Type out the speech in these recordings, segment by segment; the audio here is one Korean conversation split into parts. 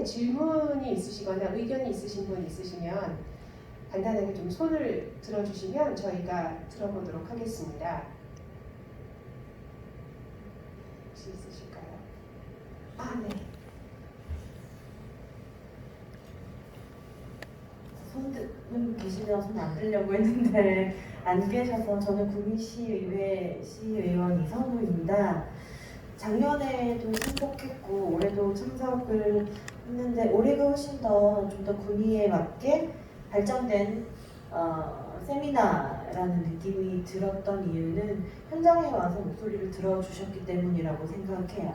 질문이 있으시거나 의견이 있으신 분 있으시면 간단하게 좀 손을 들어주시면 저희가 들어보도록 하겠습니다. 혹시 있으실까요? 아, 네. 손 계시면 손 안 들려고 했는데 안 계셔서 저는 구미시의회 시의원 이선우입니다. 작년에도 참석했고 올해도 참석을 했는데 올해가 훨씬 더 좀 더 구미에 맞게 발전된 세미나라는 느낌이 들었던 이유는 현장에 와서 목소리를 들어주셨기 때문이라고 생각해요.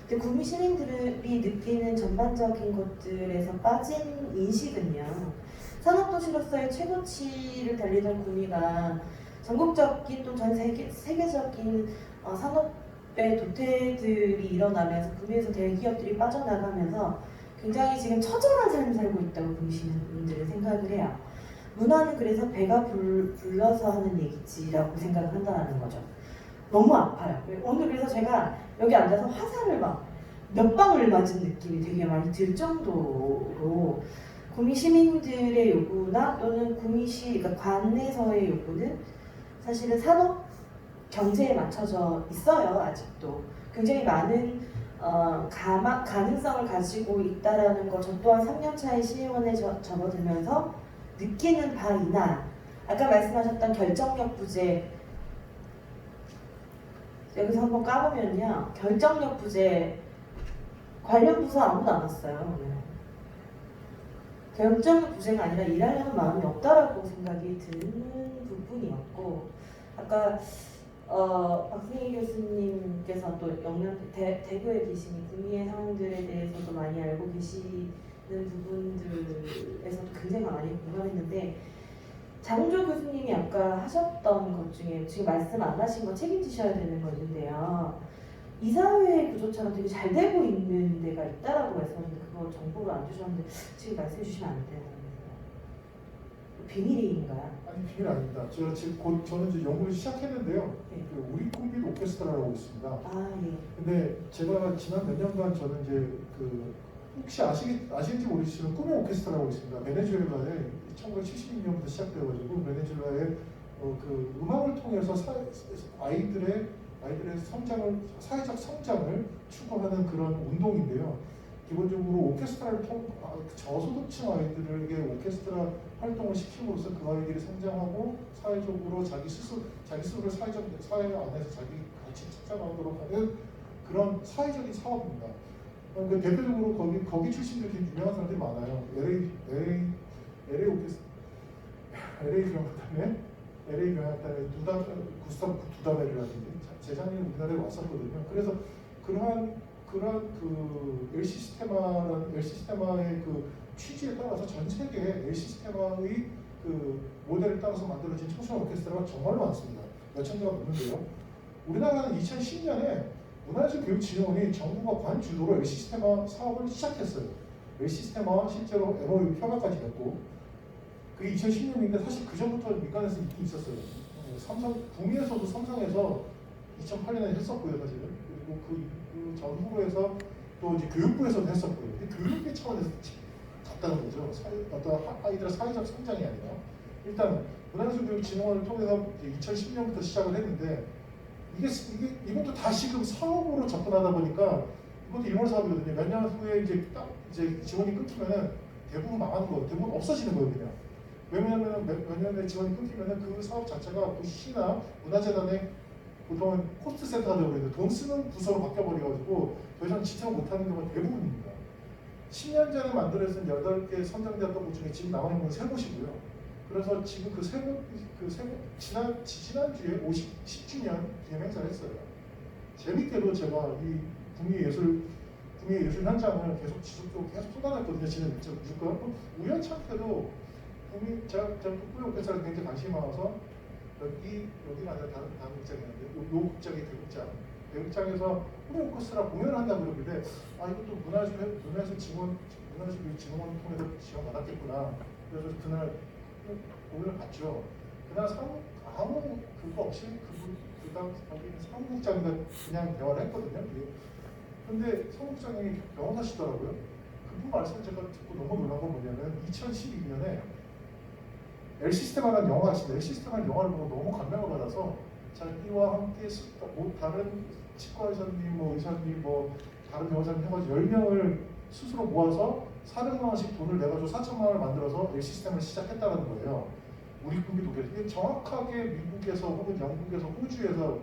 근데 구미 시민들이 느끼는 전반적인 것들에서 빠진 인식은요. 산업도시로서의 최고치를 달리던 구미가 전국적인 또 전 세계적인 산업의 도태들이 일어나면서 구미에서 대기업들이 빠져나가면서 굉장히 지금 처절한 삶을 살고 있다고 구미 시민분들은 생각을 해요. 문화는 그래서 배가 불러서 하는 얘기지라고 생각을 한다는 거죠. 너무 아파요. 오늘 그래서 제가 여기 앉아서 화살을 막 몇 방울 맞은 느낌이 되게 많이 들 정도로 구미 시민들의 요구나 또는 구미시 그러니까 관내에서의 요구는 사실은 산업 경제에 맞춰져 있어요. 아직도 굉장히 많은 가능성을 가지고 있다라는 거 저 또한 3년 차의 시의원에 접어들면서 느끼는 바이나 아까 말씀하셨던 결정력 부재 여기서 한번 까보면요 결정력 부재 관련 부서 아무도 안 왔어요. 결정력 부재가 아니라 일하려는 마음이 없다라고 생각이 드는 부분이었고 아까 박승희 교수님께서 또 대구에 계시니 구미의 상황들에 대해서도 많이 알고 계시는 부분들에서도 굉장히 많이 공감했는데 장훈조 교수님이 아까 하셨던 것 중에 지금 말씀 안 하신 거 책임지셔야 되는 거 있는데요. 이사회 구조처럼 되게 잘 되고 있는 데가 있다라고 말씀하셨는데 그거 정보를 안 주셨는데 지금 말씀해 주시면 안 되나요? 비밀인가요? 아니 비밀 아닙니다. 저는 이제 연구를 시작했는데요. 네. 그 우리 꿈빛 오케스트라라고 있습니다. 아 예. 근데 제가 지난 몇 년간 저는 이제 그 혹시 아시는지 모르시지만 꿈의 오케스트라라고 있습니다. 베네수엘라에 1972년부터 시작되어가지고 베네수엘라에 그 음악을 통해서 아이들의 성장을 사회적 성장을 추구하는 그런 운동인데요. 기본적으로 오케스트라를 저소득층 아이들에게 오케스트라 활동을 시킴으로써 그 아이들이 성장하고 사회적으로 자기 스스로를 사회 안에서 자기 가치 찾아가도록 하는 그런 사회적인 사업입니다. 그러니까 대표적으로 거기 출신들이 되게 유명한 사람들이 많아요. LA 오케스트라, LA 경악단의 구스타브 두다벨이라든지 재작년에 우리나라에 왔었거든요. 그래서 그러한 그 엘시스테마의 그 취지에 따라서 전 세계에 엘시스테마의 그 모델을 따라서 만들어진 청소년 오케스트라가 정말로 많습니다. 몇천 개가 넘는데요. 우리나라는 2010년에 문화예술교육진흥원이 정부가 관주도로 엘시스테마 사업을 시작했어요. 엘시스테마와 실제로 MOU 협약까지 맺고 그게 2010년인데 사실 그 전부터 민간에서 있긴 있었어요. 구미에서도 삼성에서 2008년에 했었고요, 사실은. 그리고 그 전후로 해서 또 이제 교육부에서도 했었고요. 교육의 차원에서 갔다는 거죠. 어떤 아이들의 사회적 성장이 아니라. 일단 문화예술교육진흥원을 통해서 2010년부터 시작을 했는데 이것도 다시금 사업으로 접근하다 보니까 이것도 일몰 사업이거든요. 몇 년 후에 이제 지원이 끊기면은 대부분 망하는 거예요. 대부분 없어지는 거예요, 그냥. 왜냐하면 몇 년에 지원이 끊기면은 그 사업 자체가 그 시나 문화재단의 보통은 코스트 센터가 되어버리는데 돈 쓰는 부서로 바뀌어버려가지고 더 이상 지탱을 못하는 경우가 대부분입니다. 10년 전에 만들어진 8개 선정되었던 곳 중에 지금 남아있는 건 3곳이고요. 그래서 지금 그 세 곳, 지난주에 10주년 기념 행사를 했어요. 재밌게도 제가 이 구미의 예술 현장을 지속적으로 계속 쏟아냈거든요. 지난 6개월. 우연찮게도 제가 꿈의 오케스트라에 굉장히 관심이 많아서 여기가 아니라 다른 극장이었는데 요 극장이 대극장에서 꿈의 오케스트라 공연을 한다고 그러길래 이것도 문화예술진흥원 통해서 지원 받았겠구나. 그래서 그날 공연을 봤죠. 그날 아무 그거 없이 거기 사무국장과 그냥 대화를 했거든요. 근데 사무국장이 변호사시더라고요. 그분 말씀을 제가 듣고 너무 놀란 건 뭐냐면 2012년에 엘시스테마라는 영화가 있습니다. 엘시스테마라는 영화를 보고 너무 감명을 받아서 자기와 함께 뭐 다른 치과 의사님, 뭐 의사님, 뭐 다른 변호사님 해가지고 10명을 스스로 모아서 400만 원씩 돈을 내가지고 4천만 원을 만들어서 엘시스템을 시작했다는 거예요. 우리 국민 독일. 이게 정확하게 미국에서 혹은 영국에서 호주에서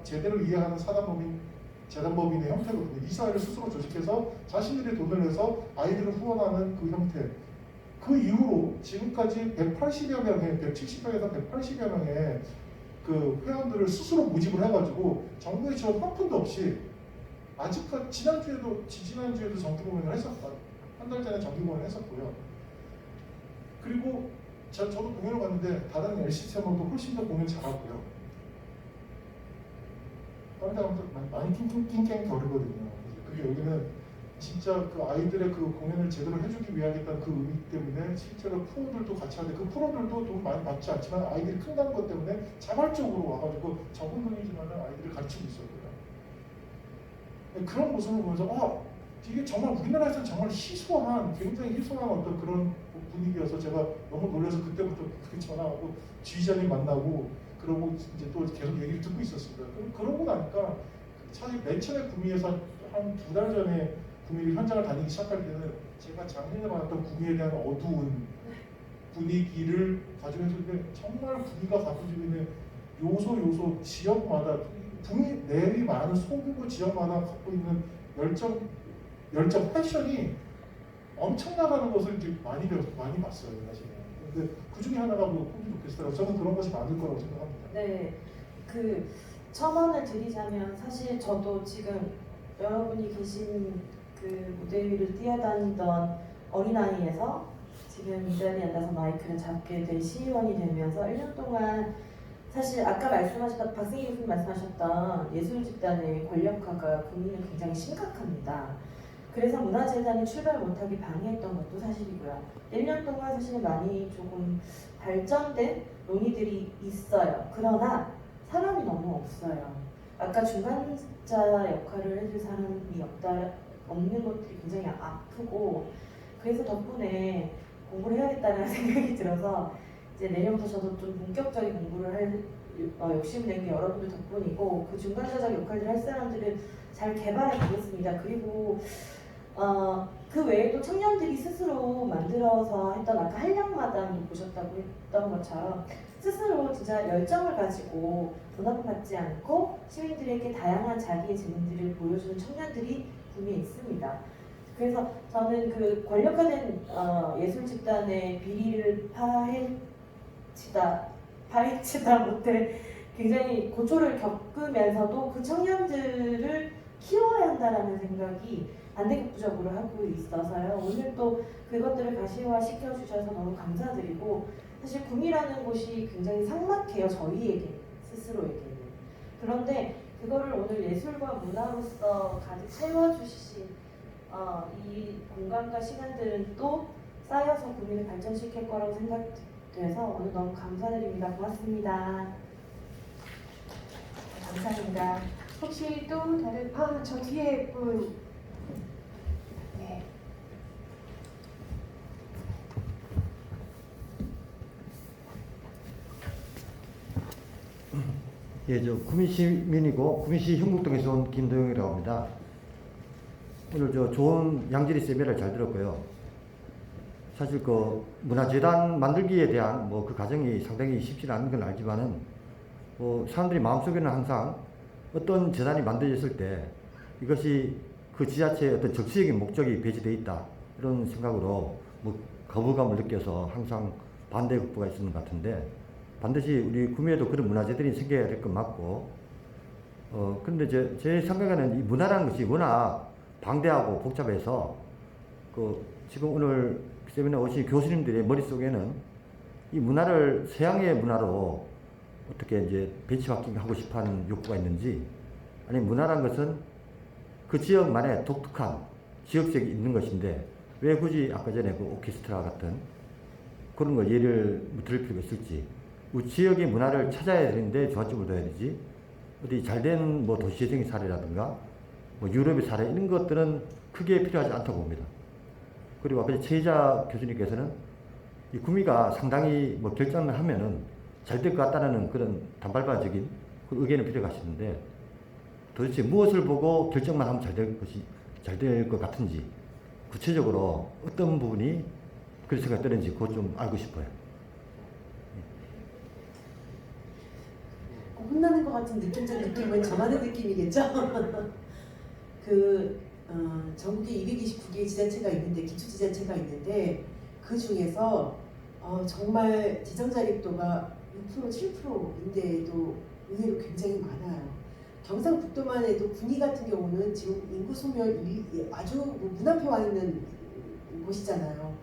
제대로 이해하는 사단법인 재단법인의 형태거든요. 이사회를 스스로 조직해서 자신들의 돈을 내서 아이들을 후원하는 그 형태. 그 이후로 지금까지 180여 명의, 170명에서 180여 명의 그 회원들을 스스로 모집을 해가지고 정부의 지원 한 푼도 없이 아직까지 지난주에도 정기 공연을 했었다. 한 달 전에 정기 공연을 했었고요. 그리고 저도 공연을 갔는데 다른 LCC하고도 훨씬 더 공연 잘하고요. 다른 사람들 많이 낑낑 거리거든요. 그게 여기는 진짜 그 아이들의 그 공연을 제대로 해주기 위하겠다는 그 의미 때문에 실제로 프로들도 같이 하는데 그 프로들도 돈 많이 받지 않지만 아이들이 큰다는 것 때문에 자발적으로 와가지고 적은 돈이지만 아이들을 가르치고 있었고요. 그런 모습을 보면서 이게 정말 우리나라에서는 정말 굉장히 희소한 어떤 그런 분위기여서 제가 너무 놀라서 그때부터 그렇게 전화하고 지휘자님 만나고 그러고 이제 또 계속 얘기를 듣고 있었습니다. 그러고 나니까 사실 맨 처음에 구미에서 한 2달 전에 구미 현장을 다니기 시작할 때는 제가 작년에 받았던 구미에 대한 어두운 분위기를 가지고 있는데 정말 구미가 가지고 있는 요소 지역마다 구미 내리 많은 소규모 지역마다 갖고 있는 열정 패션이 엄청나가는 것을 이제 많이 봤어요, 사실은. 근데 그 중에 하나가 뭐 홈피 오케스트라. 저는 그런 것이 많을 거라고 생각합니다. 네, 그 첨언을 드리자면 사실 저도 지금 여러분이 계신 그 무대 위를 뛰어다니던 어린아이에서 지금 이 자리에 앉아서 마이크를 잡게 된 시의원이 되면서 1년 동안 사실 아까 말씀하셨던 박승희 교수님 말씀하셨던 예술집단의 권력화가 국민은 굉장히 심각합니다. 그래서 문화재단이 출발 못하게 방해했던 것도 사실이고요. 1년 동안 사실 많이 조금 발전된 논의들이 있어요. 그러나 사람이 너무 없어요. 아까 중간자 역할을 해줄 사람이 없는 것들이 굉장히 아프고 그래서 덕분에 공부를 해야겠다는 생각이 들어서 이제 내년부터 저도 좀 본격적인 공부를 할 욕심을 낸 게 여러분들 덕분이고 그 중간자적 역할을 할 사람들은 잘 개발해 보겠습니다. 그리고 그 외에도 청년들이 스스로 만들어서 했던 아까 한량마당도 보셨다고 했던 것처럼 스스로 진짜 열정을 가지고 분업받지 않고 시민들에게 다양한 자기의 재능들을 보여주는 청년들이 분명히 있습니다. 그래서 저는 그 권력화된 예술 집단의 비리를 파헤치다 못해 굉장히 고초를 겪으면서도 그 청년들을 키워야 한다라는 생각이 반대급부적으로 하고 있어서요. 오늘 또 그것들을 가시화시켜 주셔서 너무 감사드리고 사실 구미라는 곳이 굉장히 삭막해요. 저희에게 스스로에게는. 그런데 그거를 오늘 예술과 문화로서 가득 채워주신 이 공간과 시간들은 또 쌓여서 구미를 발전시킬 거라고 생각돼서 오늘 너무 감사드립니다. 고맙습니다. 감사합니다. 혹시 또 다른 저 뒤에 분 네. 예, 저 구미 시민이고 구미시 형북동에서 온 김도영이라고 합니다. 오늘 저 좋은 양질의 세미나를 잘 들었고요. 사실 그 문화재단 만들기에 대한 뭐 그 과정이 상당히 쉽지 않은 건 알지만은 사람들이 마음속에는 항상 어떤 재단이 만들어졌을 때 이것이 그 지자체의 어떤 정치적인 목적이 배치되어 있다 이런 생각으로 뭐 거부감을 느껴서 항상 반대 극부가 있었는 것 같은데 반드시 우리 구미에도 그런 문화재들이 생겨야 될 건 맞고 근데 제 생각에는 이 문화라는 것이 워낙 방대하고 복잡해서 지금 오늘 세미나 오신 교수님들의 머릿속에는 이 문화를 서양의 문화로 어떻게 이제 배치바뀌게 하고 싶어 하는 욕구가 있는지 아니면 문화라는 것은 그 지역만의 독특한 지역색이 있는 것인데 왜 굳이 아까 전에 그 오케스트라 같은 그런 거 예를 들을 필요가 있을지 우리 지역의 문화를 찾아야 되는데 중앙점을 둬야 되지 어디 잘된 뭐 도시재생의 사례라든가 뭐 유럽의 사례 이런 것들은 크게 필요하지 않다고 봅니다. 그리고 아까 최희자 교수님께서는 이 구미가 상당히 뭐 결정을 하면은 잘 될 것 같다는 그런 단발적인 그 의견을 빌어가시는데 도대체 무엇을 보고 결정만 하면 잘 될 것 같은지 구체적으로 어떤 부분이 그런 생각이 드는지 그거 좀 알고 싶어요. 혼나는 것 같은 느낌적 느낌은 저만의 느낌이겠죠? 전국에 229개의 지자체가 있는데, 기초지자체가 있는데, 그 중에서 정말 지정자립도가 6%, 7%인데도 의외로 굉장히 많아요. 경상북도만 해도 군위 같은 경우는 지금 인구 소멸 아주 눈앞에 와 있는 곳이잖아요.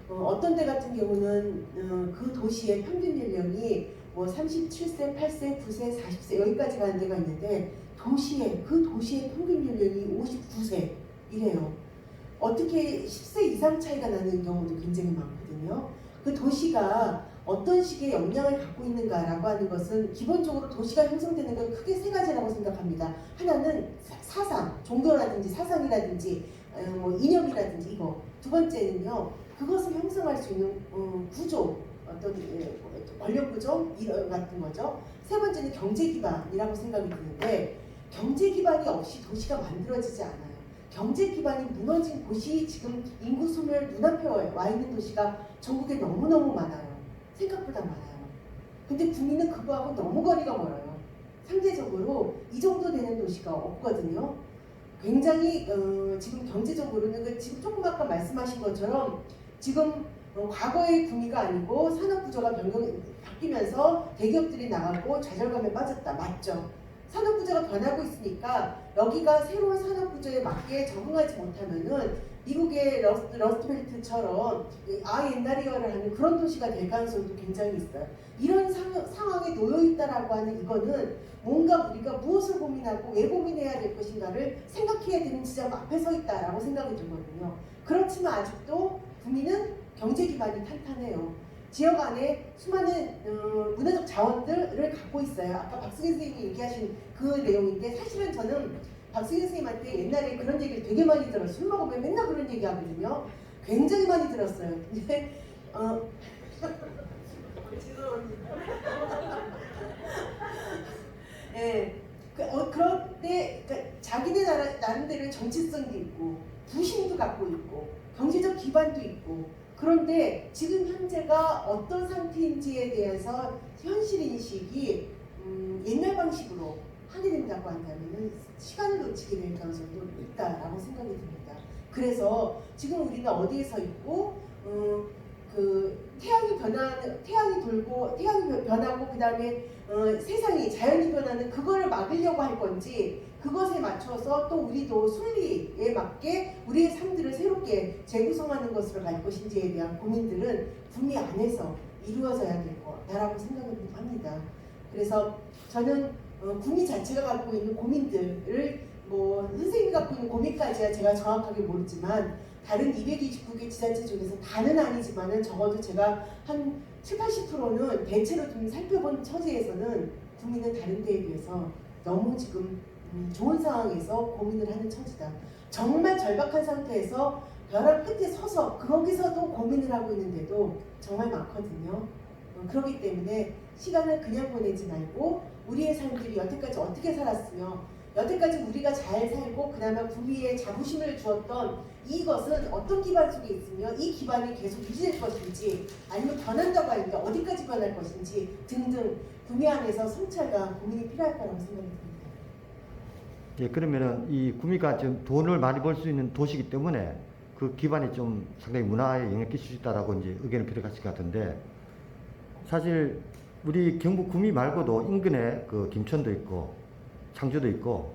어떤 데 같은 경우는 그 도시의 평균 연령이 뭐 37세, 8세, 9세, 40세 여기까지 가는 데가 있는데 그 도시의 평균 연령이 59세 이래요. 어떻게 10세 이상 차이가 나는 경우도 굉장히 많거든요. 그 도시가 어떤 식의 역량을 갖고 있는가라고 하는 것은 기본적으로 도시가 형성되는 건 크게 세 가지라고 생각합니다. 하나는 사상, 종교라든지 사상이라든지 뭐 이념이라든지 이거. 두 번째는요. 그것을 형성할 수 있는 구조, 어떤 권력 구조 이런 같은 거죠. 세 번째는 경제 기반이라고 생각이 드는데 경제 기반이 없이 도시가 만들어지지 않아요. 경제 기반이 무너진 곳이 지금 인구 소멸 눈앞에 와 있는 도시가 전국에 너무너무 많아요. 생각보다 많아요. 근데 국민은 그거하고 너무 거리가 멀어요. 상대적으로 이 정도 되는 도시가 없거든요. 굉장히 지금 경제적으로는 지금 조금 아까 말씀하신 것처럼 지금 과거의 구미가 아니고 산업구조가 바뀌면서 대기업들이 나가고 좌절감에 빠졌다. 맞죠? 산업구조가 변하고 있으니까 여기가 새로운 산업구조에 맞게 적응하지 못하면은 미국의 러스트벨트처럼 옛날이어를 하는 그런 도시가 될 가능성도 굉장히 있어요. 이런 상황에 놓여 있다라고 하는 이거는 뭔가 우리가 무엇을 고민하고 왜 고민해야 될 것인가를 생각해야 되는 지점 앞에 서 있다라고 생각이 들거든요. 그렇지만 아직도 국민은 경제 기반이 탄탄해요. 지역 안에 수많은 문화적 자원들을 갖고 있어요. 아까 박승희 선생님이 얘기하신 그 내용인데 사실은 저는 박승희 선생님한테 옛날에 그런 얘기를 되게 많이 들었어요. 술 먹으면 맨날 그런 얘기 하거든요. 굉장히 많이 들었어요. 근데 예, 그런데 그러니까 자기네 나름대로 정체성도 있고 부심도 갖고 있고 경제적 기반도 있고 그런데 지금 현재가 어떤 상태인지에 대해서 현실 인식이 옛날 방식으로 하게 된다고 한다면 시간을 놓치게 될 가능성도 있다라고 생각이 듭니다. 그래서 지금 우리가 어디에 서 있고 태양이 돌고 태양이 변하고 그 다음에 세상이 자연이 변하는 그거를 막으려고 할 건지 그것에 맞춰서 또 우리도 순리에 맞게 우리의 삶들을 새롭게 재구성하는 것으로 갈 것인지에 대한 고민들은 구미 안에서 이루어져야 될 거라고 생각을 합니다. 그래서 저는 구미 자체가 갖고 있는 고민들을 뭐 선생님이 갖고 있는 고민까지야 제가 정확하게 모르지만 다른 229개 지자체 중에서 다는 아니지만은 적어도 제가 한 70~80%는 대체로 좀 살펴본 처지에서는 구미는 다른 데에 비해서 너무 지금 좋은 상황에서 고민을 하는 처지다. 정말 절박한 상태에서 벼랑 끝에 서서 거기서도 고민을 하고 있는데도 정말 많거든요. 그렇기 때문에 시간을 그냥 보내지 말고 우리의 삶들이 여태까지 어떻게 살았으며 여태까지 우리가 잘 살고 그나마 구미에 자부심을 주었던 이것은 어떤 기반 속에 있으며 이 기반이 계속 유지될 것인지 아니면 변한다고 하니까 어디까지 변할 것인지 등등 구미 안에서 성찰과 고민이 필요할 거라고 생각이 듭니다. 예, 그러면은 이 구미가 좀 돈을 많이 벌 수 있는 도시이기 때문에 그 기반이 좀 상당히 문화에 영향을 끼칠 수 있다라고 이제 의견을 표력하실 것 같은데 사실 우리 경북 구미 말고도 인근에 그 김천도 있고 창주도 있고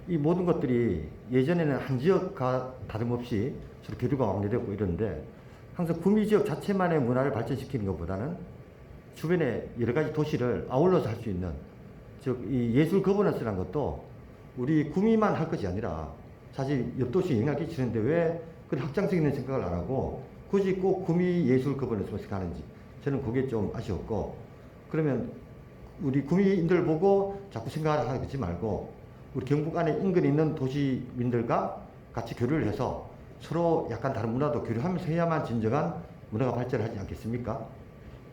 이 모든 것들이 예전에는 한 지역과 다름없이 서로 교류가 왕래되고 이런데 항상 구미 지역 자체만의 문화를 발전시키는 것보다는 주변에 여러 가지 도시를 아울러서 할 수 있는 즉 이 예술 거버넌스라는 것도 우리 구미만 할 것이 아니라 사실 옆 도시에 영향을 끼치는데 왜 그런 확장성 있는 생각을 안 하고 굳이 꼭 구미 예술 거버넌스만 생각하는지 저는 그게 좀 아쉬웠고 그러면 우리 구미인들 보고 자꾸 생각을 하지 말고 우리 경북 안에 인근에 있는 도시민들과 같이 교류를 해서 서로 약간 다른 문화도 교류하면서 해야만 진정한 문화가 발전을 하지 않겠습니까?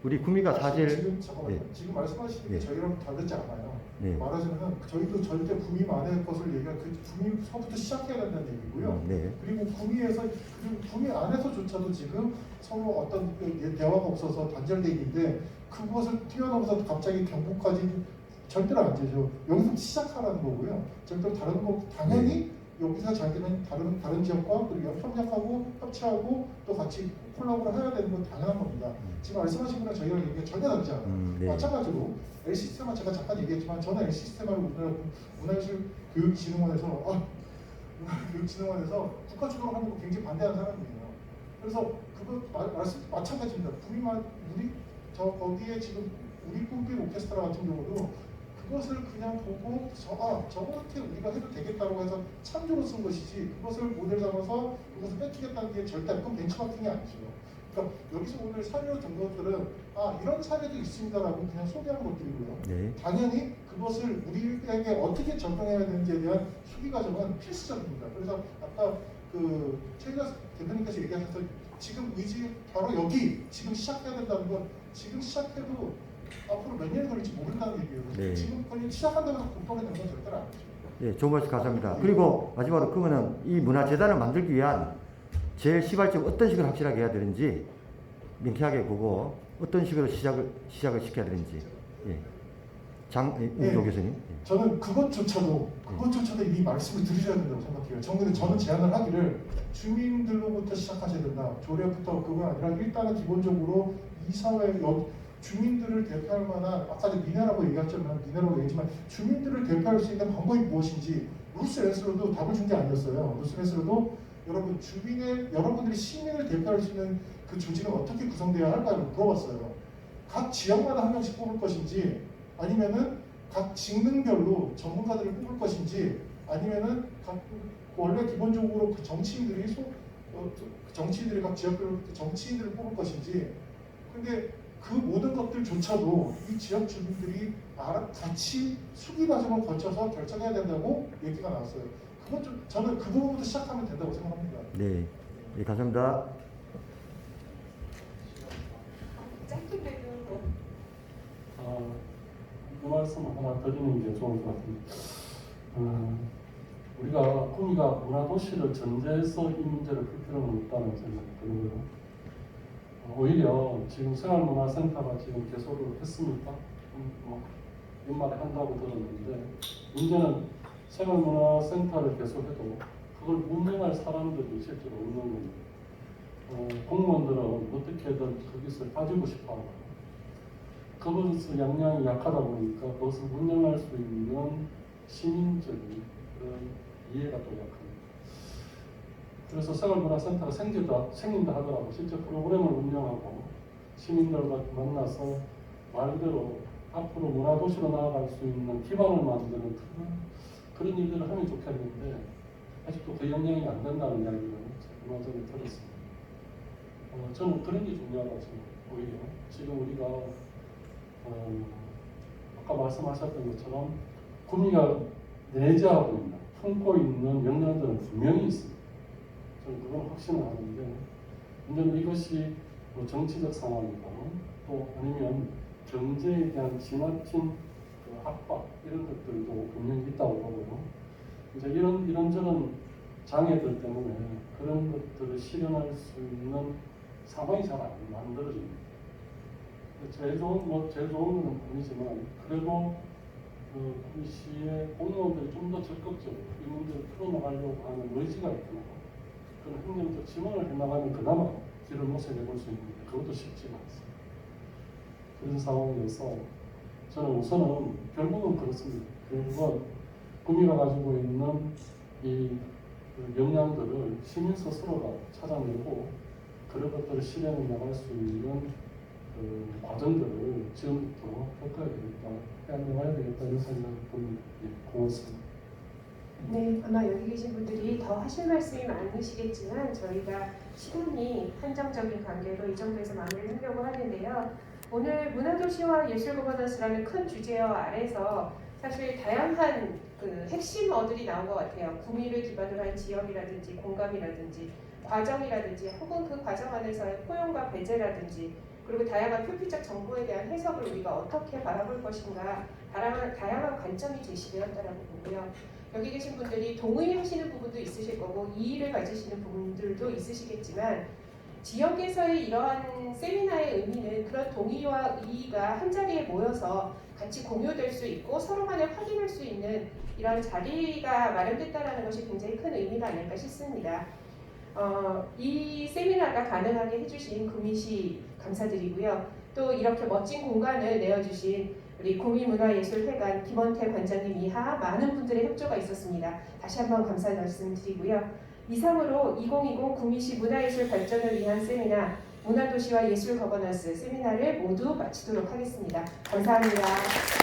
우리 구미가 사실 지금 잠깐만요. 예. 지금 말씀하시는 게 예. 저희랑 다르지 않아요. 네. 말하자면 저희도 절대 구미만의 것을 얘기한 그 구미서부터 시작해야 된다는 얘기고요. 네. 그리고 그리고 구미 안에서조차도 지금 서로 어떤 그 대화가 없어서 단절돼 있는데 그것을 뛰어넘어서 갑자기 경북까지 절대로 안 되죠. 여기서 시작하라는 거고요. 절대로 다른 거 당연히 여기서 잘 되면 다른 지역과 그리고 협력하고 협치하고 또 같이 콜라보를 해야 되는 건 당연한 겁니다. 지금 말씀하신 거랑 저희랑 얘기가 전혀 다르지 않아요. 네. 마찬가지로 L시스템은 제가 잠깐 얘기했지만 저는 L시스템을 문화예술 교육진흥원에서 교육진흥원에서 국가주도로 하는 거 굉장히 반대하는 사람이에요. 그래서 그거 마찬가지입니다. 거기에 지금 우리 꿈빛 오케스트라 같은 경우도 그것을 그냥 보고 저렇게 우리가 해도 되겠다고 해서 참조로 쓴 것이지 그것을 모델 삼아서 그것을 뺏기겠다는 게 절대 그건 벤치마킹이 아니죠. 그러니까 여기서 오늘 사례로 든 것들은 이런 사례도 있습니다라고 그냥 소개한 것들이고요. 네. 당연히 그것을 우리에게 어떻게 적용해야 되는지에 대한 수기 과정은 필수적입니다. 그래서 아까 최희가 대표님께서 얘기하셔서 지금 의지 바로 여기 지금 시작해야 된다는 건 지금 시작해도 앞으로 몇 년이 걸릴지 모른다는 얘기예요. 네. 지금 그냥 시작한다고 해서 공통이 되는 건 절대로 아니죠. 예, 좋은 말씀 감사합니다. 그리고 마지막으로 그러면은 이 문화재단을 만들기 위한 제일 시발점 어떤 식으로 확실하게 해야 되는지 명쾌하게 보고 어떤 식으로 시작을 시켜야 되는지. 예. 우조 교수님. 예. 저는 그것조차도 이미 말씀을 드리셔야 된다고 생각해요. 저는 제안을 하기를 주민들로부터 시작하셔야 된다. 조례부터 그건 아니라 일단은 기본적으로 이 사회 주민들을 대표할 만한 아까도 미네라고 얘기했지만 주민들을 대표할 수 있는 방법이 무엇인지 루스랜스로도 답을 준 게 아니었어요. 루스랜스로도 여러분들이 시민을 대표할 수 있는 그 조직은 어떻게 구성되어야 할까를 물어봤어요. 각 지역마다 한 명씩 뽑을 것인지 아니면은 각 직능별로 전문가들을 뽑을 것인지 아니면은 원래 기본적으로 그 정치인들이 각 지역별로 정치인들을 뽑을 것인지 근데 그 모든 것들조차도 이 지역 주민들이 같이 수기 과정을 거쳐서 결정해야 된다고 얘기가 나왔어요. 저는 그 부분부터 시작하면 된다고 생각합니다. 네. 예, 감사합니다. 짧게 배우고 그 말씀 하나 드리는 게 좋을 것 같습니다. 우리가 구미가 문화도시를 전제해서 이 문제를 풀 필요는 없다는 생각이 들고요. 오히려 지금 생활문화센터가 지금 개소를 했습니까? 연말에 한다고 들었는데 문제는 생활문화센터를 개소해도 그걸 운영할 사람들이 실제로 없는 겁니다. 공무원들은 어떻게든 그 기술을 가지고 싶어 하고 그것의 역량이 약하다 보니까 그것을 운영할 수 있는 시민적인 그런 이해가 또 약합니다. 그래서 생활문화센터가 생긴다 하더라도 실제 프로그램을 운영하고 시민들과 만나서 말 그대로 앞으로 문화도시로 나아갈 수 있는 기반을 만드는 그런 일들을 하면 좋겠는데 아직도 그 역량이 안 된다는 이야기를 얼마 전에 들었습니다. 저는 그런 게 중요하다고 생각해요. 오히려 지금 우리가 아까 말씀하셨던 것처럼 구미가 내재하고 있는 품고 있는 역량들은 분명히 있습니다. 저는 그건 확신을 하는데 문제는 이것이 뭐 정치적 상황이고 또 아니면 경제에 대한 지나친 그 압박 이런 것들도 분명히 있다고 보고요. 이제 이런저런 장애들 때문에 그런 것들을 실현할 수 있는 상황이 잘 안 만들어집니다. 제일 좋은 건 아니지만 그래도 우리 시의 공무원들이 좀 더 적극적으로 이 문제를 풀어나가려고 하는 의지가 있구나. 그런 행정적 지원을 해나가면 그나마 길을 모색해볼 수 있는데 그것도 쉽지가 않습니다. 그런 상황에서 저는 우선은 결국은 그렇습니다. 결국은 구미가 가지고 있는 이 역량들을 시민 스스로가 찾아내고 그런 것들을 실현해 나갈 수 있는 그 과정들을 지금부터 겪어야 되겠다, 해나가야 되겠다 이런 생각을 듭니다. 예, 고맙습니다. 네, 아마 여기 계신 분들이 더 하실 말씀이 많으시겠지만 저희가 시간이 한정적인 관계로 이 정도에서 마무리를 하려고 하는데요. 오늘 문화도시와 예술 거버넌스라는 큰 주제어 아래서 사실 다양한 그 핵심어들이 나온 것 같아요. 구미를 기반으로 한 지역이라든지 공감이라든지 과정이라든지 혹은 그 과정 안에서의 포용과 배제라든지 그리고 다양한 표피적 정보에 대한 해석을 우리가 어떻게 바라볼 것인가 다양한 관점이 제시되었다라고 보고요. 여기 계신 분들이 동의하시는 부분도 있으실 거고 이의를 가지시는 부분들도 있으시겠지만 지역에서의 이러한 세미나의 의미는 그런 동의와 이의가 한자리에 모여서 같이 공유될 수 있고 서로 간에 확인할 수 있는 이런 자리가 마련됐다는 것이 굉장히 큰 의미가 아닐까 싶습니다. 이 세미나가 가능하게 해주신 구미시 감사드리고요. 또 이렇게 멋진 공간을 내어주신 우리 구미문화예술회관 김원태 관장님 이하 많은 분들의 협조가 있었습니다. 다시 한번 감사 말씀드리고요. 이상으로 2020 구미시 문화예술 발전을 위한 세미나 문화도시와 예술 거버넌스 세미나를 모두 마치도록 하겠습니다. 감사합니다.